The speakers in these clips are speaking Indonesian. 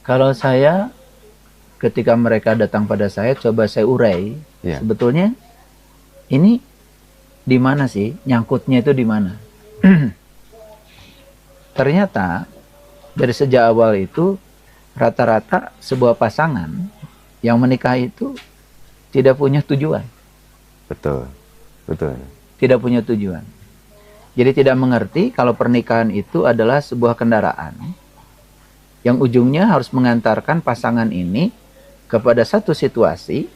Kalau saya, ketika mereka datang pada saya, coba saya urai, sebetulnya ini di mana sih, nyangkutnya itu di mana? Ternyata dari sejak awal itu rata-rata sebuah pasangan yang menikah itu tidak punya tujuan. Betul, betul. Tidak punya tujuan. Jadi tidak mengerti kalau pernikahan itu adalah sebuah kendaraan yang ujungnya harus mengantarkan pasangan ini kepada satu situasi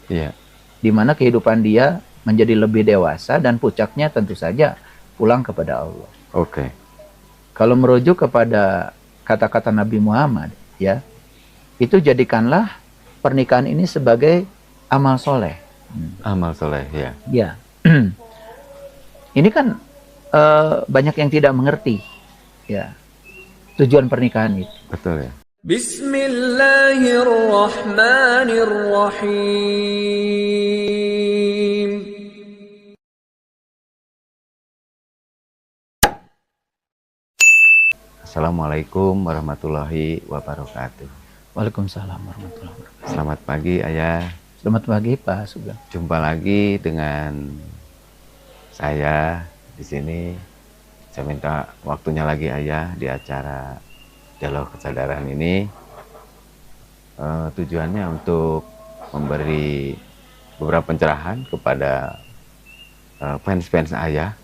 di mana kehidupan dia menjadi lebih dewasa dan puncaknya tentu saja pulang kepada Allah. Oke. Kalau merujuk kepada kata-kata Nabi Muhammad, ya, itu jadikanlah pernikahan ini sebagai amal soleh. Amal soleh, ya. Ya. Ini kan banyak yang tidak mengerti, ya, tujuan pernikahan itu. Betul ya. Bismillahirrahmanirrahim. Assalamualaikum warahmatullahi wabarakatuh. Waalaikumsalam warahmatullahi wabarakatuh. Selamat pagi Ayah. Selamat pagi Pak Sugeng. Jumpa lagi dengan saya di sini. Saya minta waktunya lagi Ayah di acara Dialog Kesadaran ini. Tujuannya untuk memberi beberapa pencerahan kepada fans-fans Ayah,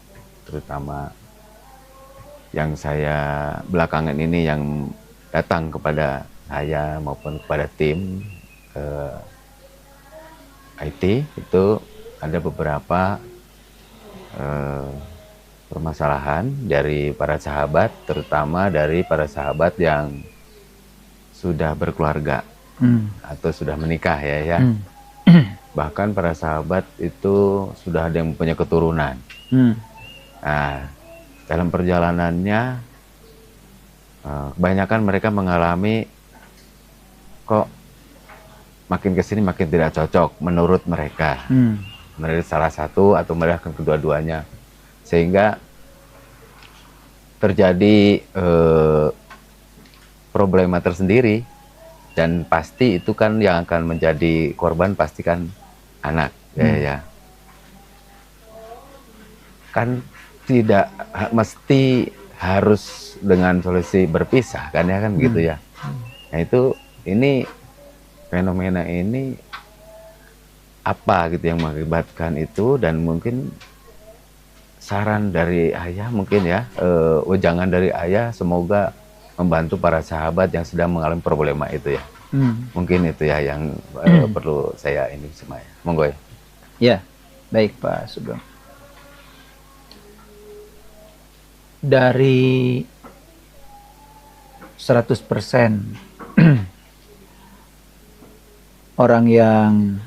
terutama yang saya belakangan ini yang datang kepada saya maupun kepada tim IT, itu ada beberapa permasalahan dari para sahabat, terutama dari para sahabat yang sudah berkeluarga atau sudah menikah ya. Bahkan para sahabat itu sudah ada yang punya keturunan. Nah, dalam perjalanannya kebanyakan mereka mengalami kok makin kesini makin tidak cocok menurut mereka. Menurut salah satu atau mereka kedua-duanya, sehingga terjadi problema tersendiri, dan pasti itu kan yang akan menjadi korban pasti kan anak ya. Kan tidak mesti harus dengan solusi berpisah kan ya, kan gitu ya. Nah itu, ini fenomena ini apa gitu yang mengakibatkan itu, dan mungkin saran dari Ayah mungkin ya, wejangan dari Ayah semoga membantu para sahabat yang sedang mengalami problema itu ya. Mungkin itu ya yang perlu saya ini semua ya. Monggo ya. Ya, baik Pak Sugeng. Dari 100% orang yang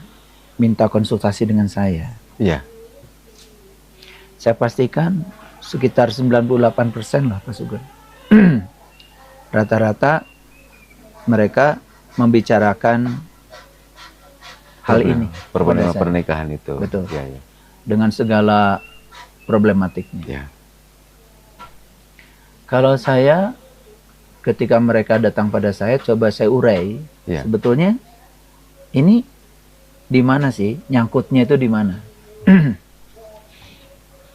minta konsultasi dengan saya, saya pastikan sekitar 98% lah Pak Sugeng. Rata-rata mereka membicarakan hal ini, pernikahan itu. Betul. Ya. Dengan segala problematiknya. Ya. Kalau saya, ketika mereka datang pada saya, coba saya urai, sebetulnya ini di mana sih, nyangkutnya itu di mana?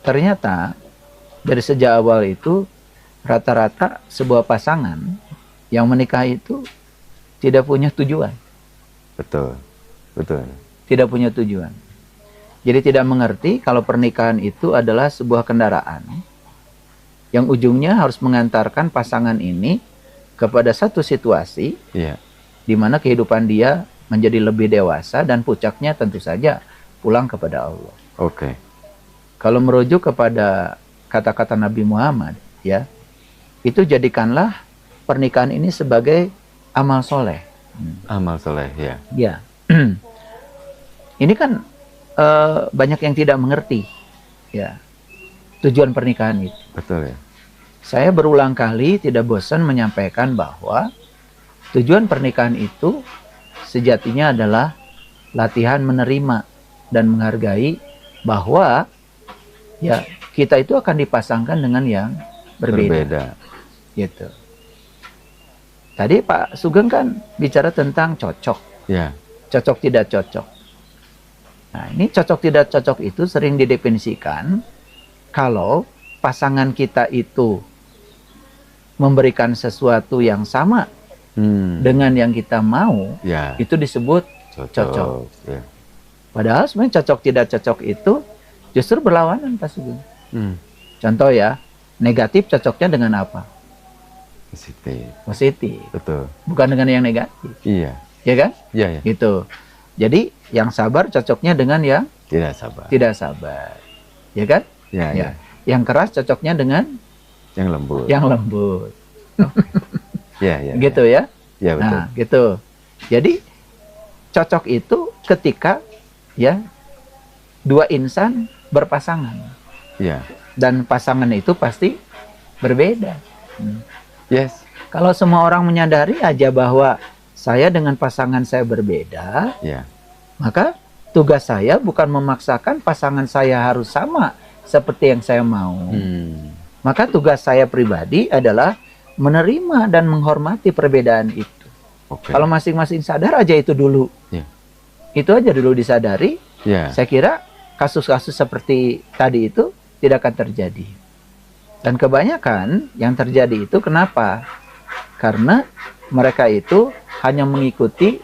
Ternyata dari sejak awal itu rata-rata sebuah pasangan yang menikah itu tidak punya tujuan. Betul. Tidak punya tujuan. Jadi tidak mengerti kalau pernikahan itu adalah sebuah kendaraan yang ujungnya harus mengantarkan pasangan ini kepada satu situasi di mana kehidupan dia menjadi lebih dewasa dan puncaknya tentu saja pulang kepada Allah. Oke. Kalau merujuk kepada kata-kata Nabi Muhammad, ya, itu jadikanlah pernikahan ini sebagai amal soleh. Amal soleh, ya. Ya. Ini kan banyak yang tidak mengerti, ya, tujuan pernikahan itu. Betul ya. Saya berulang kali tidak bosan menyampaikan bahwa tujuan pernikahan itu sejatinya adalah latihan menerima dan menghargai bahwa ya kita itu akan dipasangkan dengan yang berbeda. Gitu. Tadi Pak Sugeng kan bicara tentang cocok. Ya. Cocok tidak cocok. Nah, ini cocok tidak cocok itu sering didefinisikan kalau pasangan kita itu memberikan sesuatu yang sama dengan yang kita mau, Ya. itu disebut cocok. Ya. Padahal sebenarnya cocok tidak cocok itu justru berlawanan Pak Sugeng. Contoh ya, negatif cocoknya dengan apa? Positif. Positif. Betul. Bukan dengan yang negatif. Iya. Ya kan? Iya, ya. Gitu. Jadi yang sabar cocoknya dengan yang Tidak sabar. tidak sabar. Ya kan? Ya, ya. Yang keras cocoknya dengan Yang lembut. yang lembut. Ya, ya. Gitu ya. Ya, betul. Nah, gitu. Jadi cocok itu ketika ya dua insan berpasangan. Ya. Dan pasangan itu pasti berbeda. Yes. Kalau semua orang menyadari aja bahwa saya dengan pasangan saya berbeda, Ya. maka tugas saya bukan memaksakan pasangan saya harus sama seperti yang saya mau. Maka tugas saya pribadi adalah menerima dan menghormati perbedaan itu. Oke. Kalau masing-masing sadar aja itu dulu. Ya. Itu aja dulu disadari. Ya. Saya kira kasus-kasus seperti tadi itu tidak akan terjadi. Dan kebanyakan yang terjadi itu kenapa? Karena mereka itu hanya mengikuti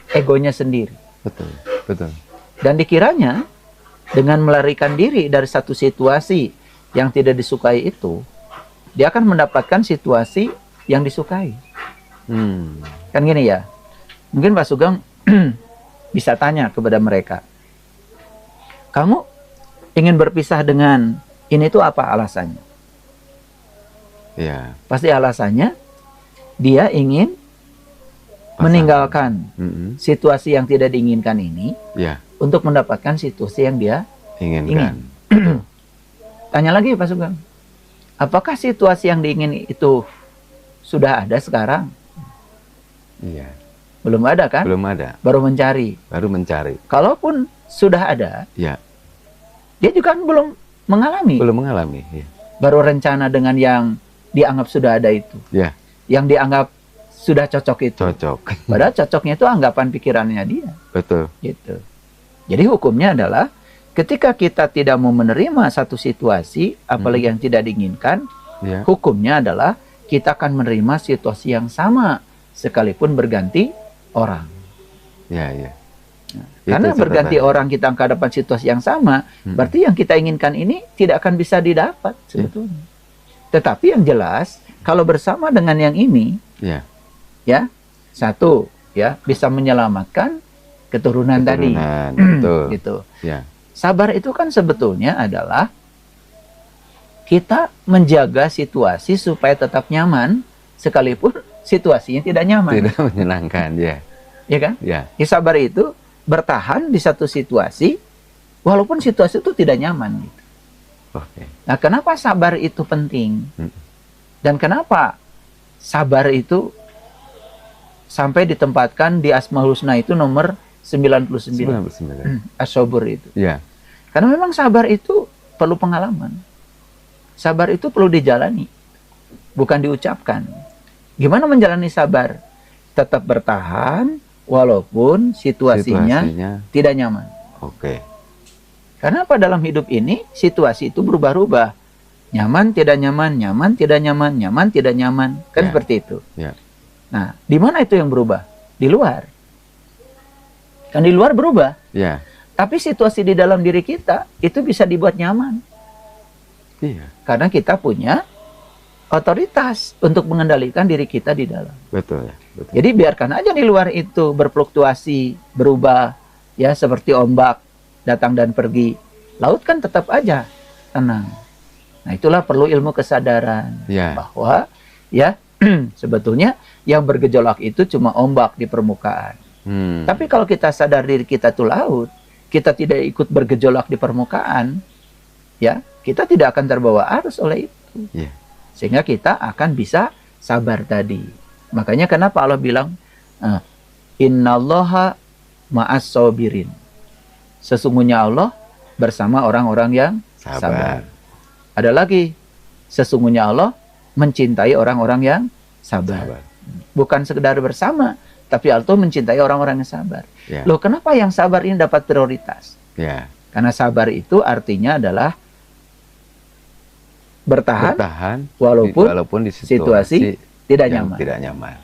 egonya sendiri. Betul. Betul. Dan dikiranya dengan melarikan diri dari satu situasi yang tidak disukai itu, dia akan mendapatkan situasi yang disukai. Kan gini ya. Mungkin Pak Sugeng bisa tanya kepada mereka, kamu ingin berpisah dengan ini tuh apa alasannya? Ya. Pasti alasannya dia ingin meninggalkan situasi yang tidak diinginkan ini Ya. untuk mendapatkan situasi yang dia Inginkan. Tanya lagi Pak Sugeng, apakah situasi yang diingin itu sudah ada sekarang? Iya. Belum ada kan? Belum ada. Baru mencari. Baru mencari. Kalaupun sudah ada, Ya. dia juga kan belum mengalami. Belum mengalami. Ya. Baru rencana dengan yang dianggap sudah ada itu. Ya. Yang dianggap sudah cocok itu. Cocok. Padahal cocoknya itu anggapan pikirannya dia. Betul. Gitu. Jadi hukumnya adalah ketika kita tidak mau menerima satu situasi, apalagi yang tidak diinginkan, Ya. hukumnya adalah kita akan menerima situasi yang sama sekalipun berganti orang. Ya, ya. Karena Itu berganti catatan. orang kita akan dapat situasi yang sama, berarti yang kita inginkan ini tidak akan bisa didapat sebetulnya. Tetapi yang jelas, kalau bersama dengan yang ini, Ya. ya, satu, ya, bisa menyelamatkan keturunan tadi. Betul. Gitu. Ya. Sabar itu kan sebetulnya adalah kita menjaga situasi supaya tetap nyaman, sekalipun situasinya tidak nyaman. Tidak menyenangkan, ya. Ya kan? Ya. Sabar itu bertahan di satu situasi, walaupun situasi itu tidak nyaman. Gitu. Oke. Nah, kenapa sabar itu penting? Dan kenapa sabar itu sampai ditempatkan di Asmaul Husna itu nomor 99. 99. As-sabur itu. Ya. Karena memang sabar itu perlu pengalaman. Sabar itu perlu dijalani, bukan diucapkan. Gimana menjalani sabar? Tetap bertahan walaupun situasinya tidak nyaman. Oke. Karena apa, dalam hidup ini situasi itu berubah-ubah. Nyaman, tidak nyaman, nyaman, tidak nyaman, nyaman, tidak nyaman. Kan seperti itu. Ya. Nah, di mana itu yang berubah? Di luar. Kan di luar berubah. Ya. Tapi situasi di dalam diri kita itu bisa dibuat nyaman. Iya. Karena kita punya otoritas untuk mengendalikan diri kita di dalam. Betul ya. Betul. Jadi biarkan aja di luar itu berfluktuasi, berubah, ya seperti ombak datang dan pergi. Laut kan tetap aja tenang. Nah, itulah perlu ilmu kesadaran bahwa ya sebetulnya yang bergejolak itu cuma ombak di permukaan. Tapi kalau kita sadar diri kita itu laut, kita tidak ikut bergejolak di permukaan, ya kita tidak akan terbawa arus oleh itu. Sehingga kita akan bisa sabar tadi. Makanya kenapa Allah bilang, Innallaha ma'as sabirin. Sesungguhnya Allah bersama orang-orang yang sabar. Ada lagi, sesungguhnya Allah mencintai orang-orang yang sabar. Bukan sekedar bersama, tapi Allah mencintai orang-orang yang sabar. Ya. Loh, kenapa yang sabar ini dapat prioritas? Ya. Karena sabar itu artinya adalah bertahan walaupun di situasi tidak yang nyaman. Tidak nyaman.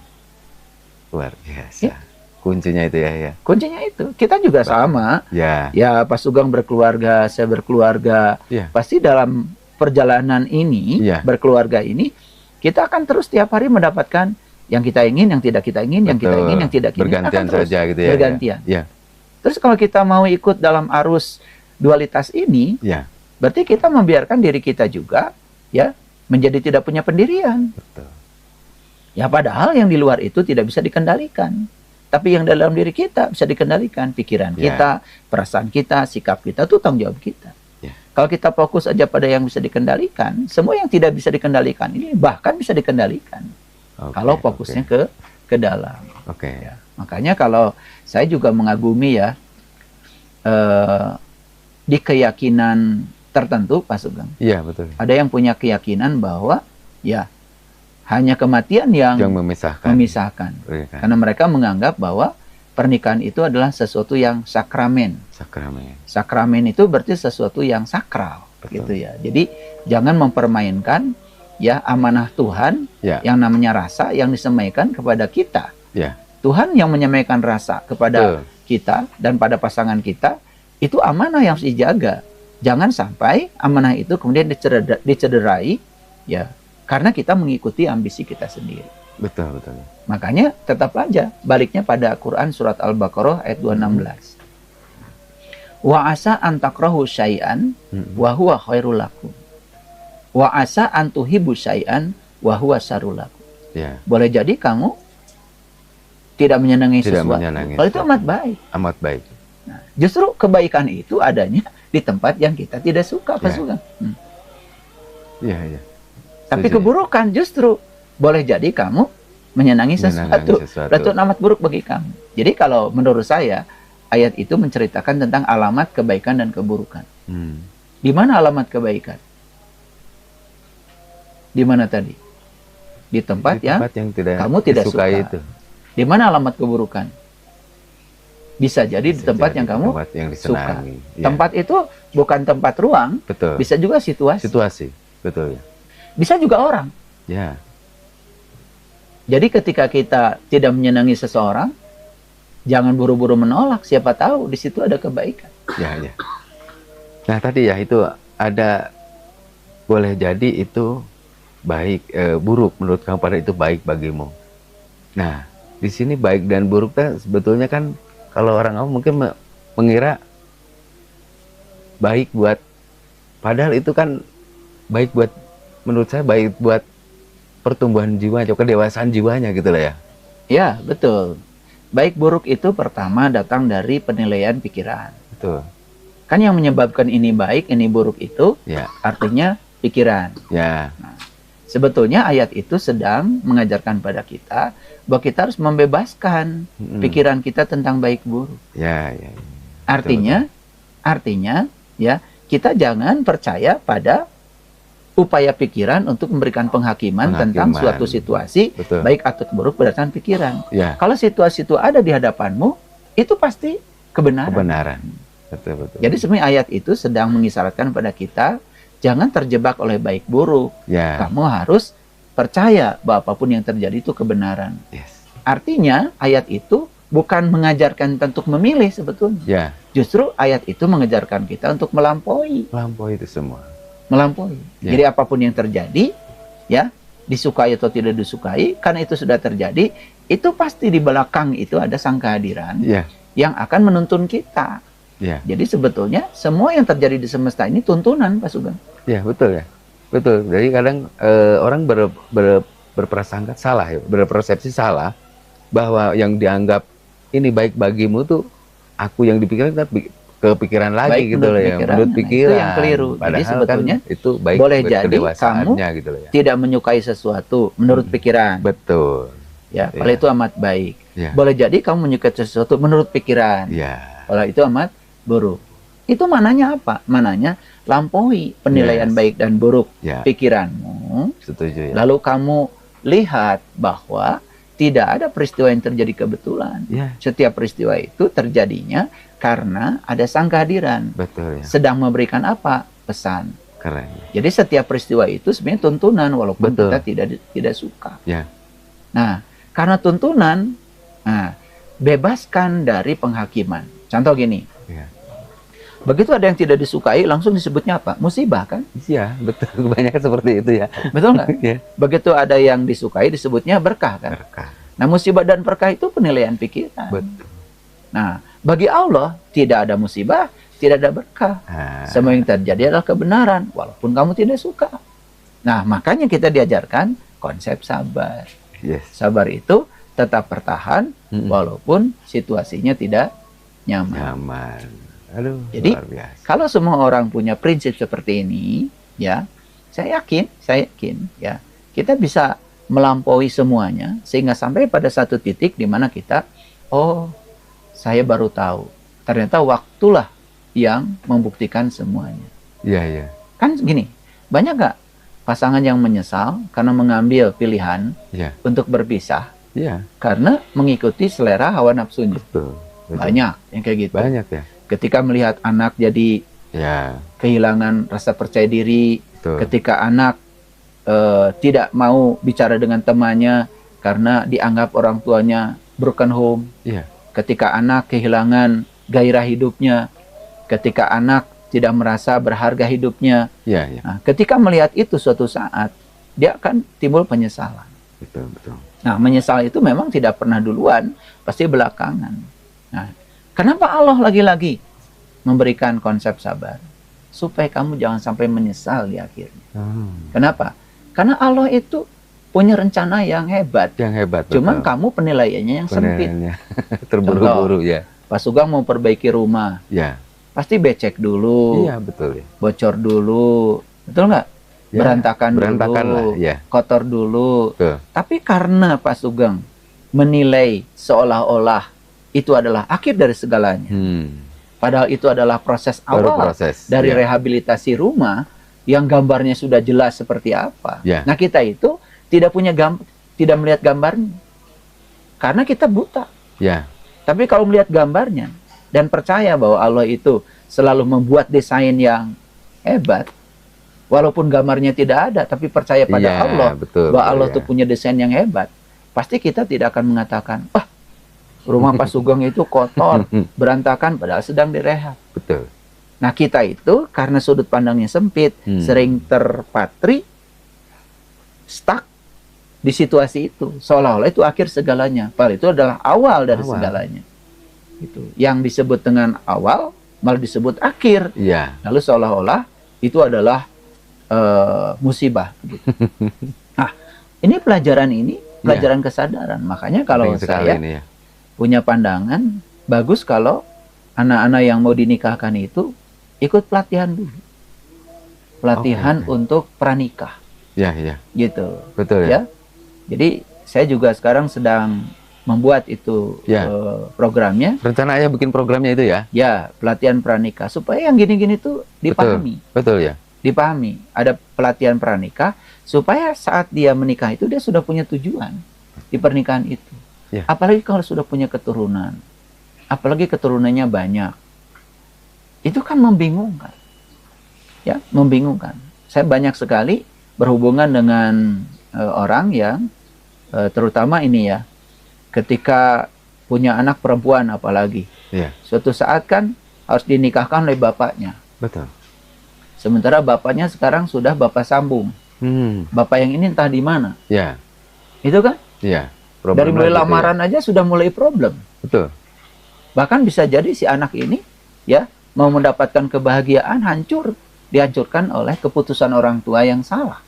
Luar biasa. Kuncinya itu ya. Kuncinya itu. Kita juga sama. Ya. Ya, Pak Sugeng berkeluarga, saya berkeluarga. Ya. Pasti dalam perjalanan ini, berkeluarga ini, kita akan terus tiap hari mendapatkan yang kita ingin, yang tidak kita ingin, yang kita ingin, yang tidak kita ingin. Bergantian saja gitu ya. Bergantian. Ya. Terus kalau kita mau ikut dalam arus dualitas ini, berarti kita membiarkan diri kita juga ya menjadi tidak punya pendirian. Betul. Ya, padahal yang di luar itu tidak bisa dikendalikan. Tapi yang dalam diri kita bisa dikendalikan. Pikiran kita, perasaan kita, sikap kita, itu tanggung jawab kita. Kalau kita fokus aja pada yang bisa dikendalikan, semua yang tidak bisa dikendalikan ini bahkan bisa dikendalikan. Kalau fokusnya ke dalam. Ya. Makanya kalau saya juga mengagumi ya di keyakinan tertentu, Pak Sugeng. Iya, betul. Ada yang punya keyakinan bahwa ya hanya kematian yang memisahkan. Karena mereka menganggap bahwa pernikahan itu adalah sesuatu yang sakramen. Sakramen itu berarti sesuatu yang sakral. Betul. Gitu ya. Jadi jangan mempermainkan ya amanah Tuhan yang namanya rasa yang disampaikan kepada kita. Tuhan yang menyampaikan rasa kepada kita dan pada pasangan kita, itu amanah yang harus dijaga. Jangan sampai amanah itu kemudian dicederai ya karena kita mengikuti ambisi kita sendiri. Betul. Makanya tetap aja baliknya pada Quran surat Al-Baqarah ayat 216. Wa asa an takrahu syai'an wa huwa khairul lakum. Wa asa an tuhibbu syai'an wa huwa syarrul lakum. Boleh jadi kamu tidak menyenangi sesuatu. Kalau itu amat baik. Amat baik. Nah, justru kebaikan itu adanya di tempat yang kita tidak suka, Pak Sugeng. Iya. Tapi keburukan justru boleh jadi kamu menyenangi sesuatu. Berarti amat buruk bagi kamu. Jadi kalau menurut saya ayat itu menceritakan tentang alamat kebaikan dan keburukan. Di mana alamat kebaikan? Di mana tadi? Di tempat yang kamu tidak suka. Itu. Di mana alamat keburukan? Bisa jadi di tempat yang kamu suka. Tempat itu bukan tempat ruang, bisa juga situasi. Betul. Bisa juga orang. Jadi ketika kita tidak menyenangi seseorang, jangan buru-buru menolak. Siapa tahu di situ ada kebaikan. Nah tadi ya itu ada boleh jadi itu baik buruk menurut kamu, pada itu baik bagimu. Nah di sini baik dan buruk sebetulnya kan kalau orang awam mungkin mengira baik buat, padahal itu kan baik buat, menurut saya baik buat pertumbuhan jiwanya, kedewasaan jiwanya gitu lah ya. Ya, betul. Baik buruk itu pertama datang dari penilaian pikiran. Betul. Kan yang menyebabkan ini baik, ini buruk itu artinya pikiran. Nah, sebetulnya ayat itu sedang mengajarkan pada kita bahwa kita harus membebaskan pikiran kita tentang baik buruk. Artinya ya kita jangan percaya pada upaya pikiran untuk memberikan penghakiman tentang suatu situasi baik atau buruk berdasarkan pikiran. Kalau situasi itu ada di hadapanmu, itu pasti kebenaran. Betul. Jadi sebenarnya ayat itu sedang mengisyaratkan pada kita jangan terjebak oleh baik buruk. Kamu harus percaya bahwa apapun yang terjadi itu kebenaran. Artinya ayat itu bukan mengajarkan kita untuk memilih sebetulnya. Justru ayat itu mengajarkan kita untuk melampaui itu semua. Jadi apapun yang terjadi, ya disukai atau tidak disukai, karena itu sudah terjadi, itu pasti di belakang itu ada sang kehadiran yang akan menuntun kita. Jadi sebetulnya semua yang terjadi di semesta ini tuntunan, Pak Sugeng. Betul. Jadi kadang orang berprasangka salah, berpersepsi salah bahwa yang dianggap ini baik bagimu tuh aku yang dipikirkan kepikiran lagi baik, gitu loh ya, menurut pikiran. Itu yang keliru. Padahal jadi sebetulnya kan itu baik boleh jadi kamu gitu loh ya. Tidak menyukai sesuatu menurut pikiran. Betul. Kalau itu amat baik. Boleh jadi kamu menyukai sesuatu menurut pikiran. Kalau itu amat buruk. Itu mananya apa? Mananya lampaui penilaian baik dan buruk pikiranmu. Setuju ya. Lalu kamu lihat bahwa tidak ada peristiwa yang terjadi kebetulan. Ya, Setiap peristiwa itu terjadinya karena ada sang kehadiran. betul ya. Sedang memberikan apa? Pesan. Keren. Jadi setiap peristiwa itu sebenarnya tuntunan walaupun Betul. kita tidak suka. Ya, Nah, karena tuntunan, nah, bebaskan dari penghakiman. Contoh gini, ya. begitu ada yang tidak disukai langsung disebutnya apa? Musibah kan? Iya, betul. Kebanyakan seperti itu ya. Betul nggak? Ya. Begitu ada yang disukai disebutnya berkah kan? Berkah. Nah, musibah dan berkah itu penilaian pikiran. Betul. Nah, bagi Allah tidak ada musibah, tidak ada berkah. Nah, Semua yang terjadi adalah kebenaran, walaupun kamu tidak suka. Nah, makanya kita diajarkan konsep sabar. yes. Sabar itu tetap bertahan, Mm-mm. walaupun situasinya tidak nyaman. Nyaman. Aduh, Jadi, luar biasa. kalau semua orang punya prinsip seperti ini, ya, saya yakin, ya, kita bisa melampaui semuanya sehingga sampai pada satu titik di mana kita, oh, saya baru tahu, ternyata waktulah yang membuktikan semuanya. Iya, iya. Kan gini, banyak nggak pasangan yang menyesal karena mengambil pilihan Iya. untuk berpisah Iya, karena mengikuti selera hawa nafsunya? betul. Betul. Banyak yang kayak gitu. Banyak ya. Ketika melihat anak jadi Ya, kehilangan rasa percaya diri, betul. ketika anak tidak mau bicara dengan temannya karena dianggap orang tuanya broken home, Iya. ketika anak kehilangan gairah hidupnya, ketika anak tidak merasa berharga hidupnya. Iya, iya. Nah, ketika melihat itu suatu saat, dia akan timbul penyesalan. Betul, betul. Nah, menyesal itu memang tidak pernah duluan, pasti belakangan. Nah, kenapa Allah lagi-lagi memberikan konsep sabar? Supaya kamu jangan sampai menyesal di akhirnya. Kenapa? Karena Allah itu punya rencana yang hebat. Yang hebat. Cuman betul. kamu penilaiannya yang sempit. Penilaiannya terburu-buru ya. Pak Sugeng mau perbaiki rumah, Ya. pasti becek dulu, Iya, betul ya. bocor dulu, betul nggak? Ya, Berantakan berantakan dulu, lah, ya. kotor dulu. Betul. Tapi karena Pak Sugeng menilai seolah-olah itu adalah akhir dari segalanya, padahal itu adalah proses Baru awal proses. dari ya. rehabilitasi rumah yang gambarnya sudah jelas seperti apa. Ya. Nah, kita itu tidak punya tidak melihat gambarnya karena kita buta. Ya. Tapi kalau melihat gambarnya dan percaya bahwa Allah itu selalu membuat desain yang hebat, walaupun gambarnya tidak ada, tapi percaya pada Iya, Allah betul, bahwa betul, Allah ya. itu punya desain yang hebat, pasti kita tidak akan mengatakan, wah, rumah Pak Sugeng itu kotor, berantakan, padahal sedang direhab. Betul. Nah, kita itu karena sudut pandangnya sempit, sering terpatri, stuck di situasi itu, seolah-olah itu akhir segalanya, padahal itu adalah awal dari segalanya. Itu yang disebut dengan awal malah disebut akhir. Iya. Lalu seolah-olah itu adalah musibah. Gitu. Nah, ini pelajaran kesadaran. Makanya kalau Penting sekali saya ini ya. punya pandangan, bagus kalau anak-anak yang mau dinikahkan itu ikut pelatihan dulu. Pelatihan Oke. untuk pranikah. Iya, iya. Gitu. Betul ya. Ya. Jadi saya juga sekarang sedang membuat itu Ya. programnya. Rencananya bikin programnya itu ya. Ya, pelatihan pranikah supaya yang gini-gini tuh dipahami. Betul ya. Dipahami. Ada pelatihan pranikah supaya saat dia menikah itu dia sudah punya tujuan di pernikahan itu. Ya. Apalagi kalau sudah punya keturunan. Apalagi keturunannya banyak. Itu kan membingungkan. Ya, membingungkan. Saya banyak sekali berhubungan dengan orang yang terutama ini ya, ketika punya anak perempuan apalagi. Iya. Suatu saat kan harus dinikahkan oleh bapaknya. Betul. Sementara bapaknya sekarang sudah bapak sambung. Bapak yang ini entah di mana. Ya. Itu kan? Iya. Dari mulai gitu ya. lamaran aja sudah mulai problem. Betul. Bahkan bisa jadi si anak ini ya mau mendapatkan kebahagiaan dihancurkan oleh keputusan orang tua yang salah.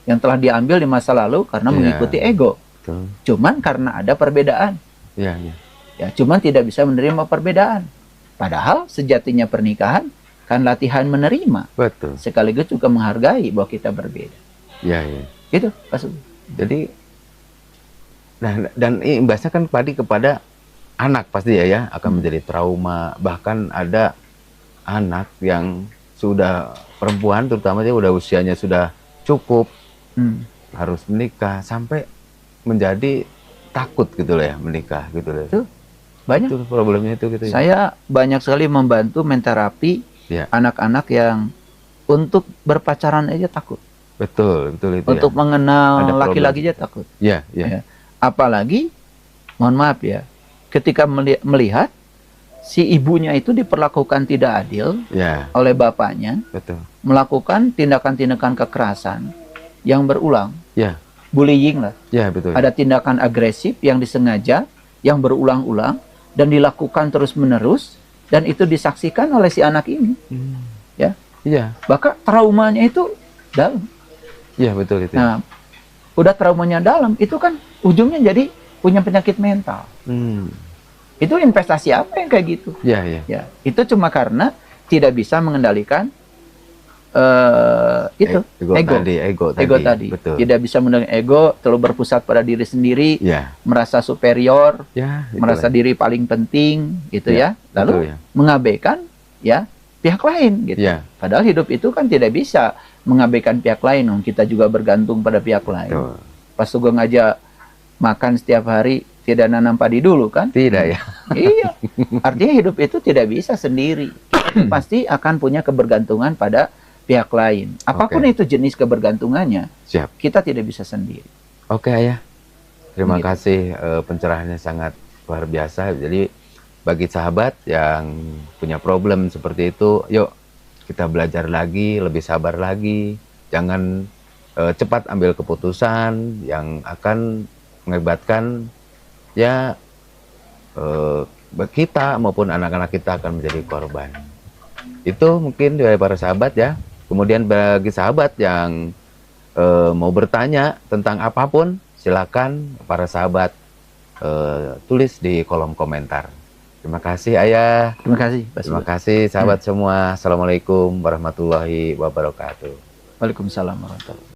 Yang telah diambil di masa lalu karena Iya. mengikuti ego. Betul. Cuman karena ada perbedaan. Iya, iya. Ya, cuman tidak bisa menerima perbedaan. Padahal sejatinya pernikahan kan latihan menerima, Betul. sekaligus juga menghargai bahwa kita berbeda. Iya, iya. Gitu, Pak Sugeng. Jadi dan imbasnya kan kepada anak pasti ya akan menjadi trauma. Bahkan ada anak yang sudah perempuan terutama dia udah usianya sudah cukup harus menikah sampai menjadi takut gitu loh ya menikah gitu loh. Itu banyak. Itu problemnya itu gitu ya. Saya banyak sekali membantu menterapi Ya. anak-anak yang untuk berpacaran aja takut. Betul itu Untuk ya. mengenal Ada laki-laki aja takut. Ya. Ya. Apalagi, mohon maaf ya, ketika melihat si ibunya itu diperlakukan tidak adil Ya, oleh bapaknya, betul. melakukan tindakan-tindakan kekerasan yang berulang, Ya, bullying lah. ya betul. Ada tindakan agresif yang disengaja, yang berulang-ulang, dan dilakukan terus-menerus, dan itu disaksikan oleh si anak ini. Ya, Iya, bahkan traumanya itu dalam. iya betul itu. Nah, udah traumanya dalam, itu kan ujungnya jadi punya penyakit mental. Itu investasi apa yang kayak gitu? Iya, iya. Ya, itu cuma karena tidak bisa mengendalikan itu ego tadi. Betul. Tidak bisa mengendalikan ego, terlalu berpusat pada diri sendiri, Ya, merasa superior, ya. merasa diri paling penting, gitu ya. Lalu betul ya. mengabaikan ya pihak lain, gitu. Ya, Padahal hidup itu kan tidak bisa mengabaikan pihak lain, kita juga bergantung pada pihak lain. betul. Pas Sugeng aja makan setiap hari tidak nanam padi dulu kan? Tidak ya. Iya, artinya hidup itu tidak bisa sendiri. Kita pasti akan punya kebergantungan pada pihak lain. Apapun itu jenis kebergantungannya, Siap. kita tidak bisa sendiri. Oke, Ayah. Terima Begitu. kasih, pencerahannya sangat luar biasa. Jadi bagi sahabat yang punya problem seperti itu, yuk kita belajar lagi, lebih sabar lagi. Jangan cepat ambil keputusan yang akan mengakibatkan ya kita maupun anak-anak kita akan menjadi korban. Itu mungkin dari para sahabat ya. Kemudian bagi sahabat yang mau bertanya tentang apapun, silakan para sahabat tulis di kolom komentar. Terima kasih Ayah. Terima kasih, Pak Terima Sugeng. kasih sahabat semua. Assalamualaikum warahmatullahi wabarakatuh. Waalaikumsalam warahmatullahi wabarakatuh.